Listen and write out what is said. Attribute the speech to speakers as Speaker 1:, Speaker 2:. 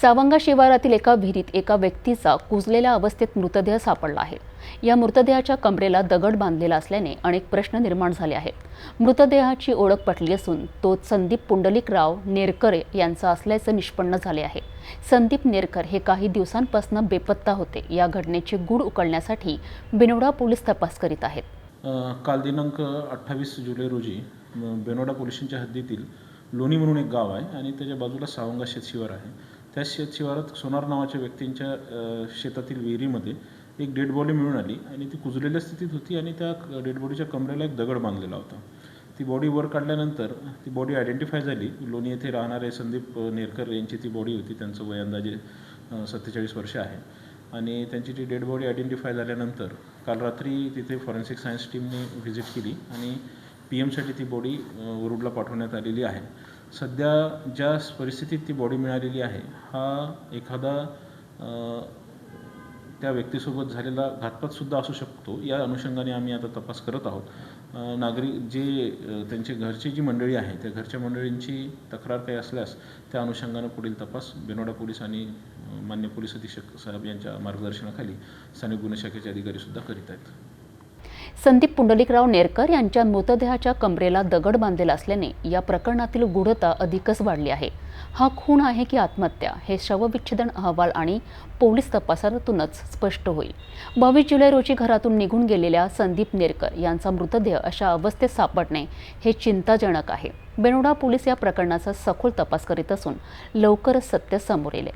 Speaker 1: सावंगा शिवारातील एका विहिरीत एका व्यक्तीचा कुजलेल्या अवस्थेत मृतदेह सापडला आहे। या मृतदेहाच्या कमरेला दगड बांधलेला असल्याने अनेक प्रश्न निर्माण झाले आहेत। मृतदेहाची ओळख पटली असून तो संदीप पुंडलिकराव नेरकर यांचा असल्याचे निष्पन्न झाले आहे। संदीप नेरकर हे काही दिवसांपासून बेपत्ता होते। या घटनेचे गूढ उकलण्यासाठी बेनोडा पोलीस तपास करीत आहेत।
Speaker 2: काल दिनांक 28 जुलै रोजी बेनोडा पोलिसांच्या हद्दीतील लोणी म्हणून एक गाव आहे आणि त्याच्या बाजूला सावंगा शेतशिवार आहे। त्या शेतशिवारात सोनार नावाच्या व्यक्तींच्या शेतातील विहिरीमध्ये एक डेड बॉडी मिळून आली आणि ती कुजलेल्या स्थितीत होती आणि त्या डेड बॉडीच्या कमरेला एक दगड बांधलेला होता। ती बॉडी वर काढल्यानंतर ती बॉडी आयडेंटिफाय झाली। लोणी येथे राहणारे संदीप नेरकर यांची ती बॉडी होती। त्यांचं वय अंदाजे 47 वर्ष आहे आणि त्यांची ती डेड बॉडी आयडेंटिफाय झाल्यानंतर काल रात्री तिथे फॉरेन्सिक सायन्स टीमने व्हिजिट केली आणि PM साठी ती बॉडी वरुडला पाठवण्यात आलेली आहे। सध्या ज्या परिस्थितीत ती बॉडी मिळालेली आहे हा एखादा त्या व्यक्तीसोबत झालेला घातपातसुद्धा असू शकतो। या अनुषंगाने आम्ही आता तपास करत आहोत। नागरिक जे त्यांचे घरची जी मंडळी आहे त्या घरच्या मंडळींची तक्रार काही असल्यास त्या अनुषंगाने पुढील तपास बेनोडा पोलीस आणि मान्य पोलीस अधीक्षक साहेब यांच्या मार्गदर्शनाखाली स्थानिक गुन्हे शाखेचे अधिकारीसुद्धा करीत आहेत।
Speaker 1: संदीप पुंडलिकराव नेरकर यांच्या मृतदेहाच्या कमरेला दगड बांधलेला असल्याने या प्रकरणातील गूढता अधिकच वाढली आहे। हा खून आहे की आत्महत्या हे शवविच्छेदन अहवाल आणि पोलीस तपासातूनच स्पष्ट होईल। 22 जुलै रोजी घरातून निघून गेलेल्या संदीप नेरकर यांचा मृतदेह अशा अवस्थेत सापडणे हे चिंताजनक आहे। बेनोडा पोलीस या प्रकरणाचा सखोल तपास करीत असून लवकरच सत्य समोर येईल।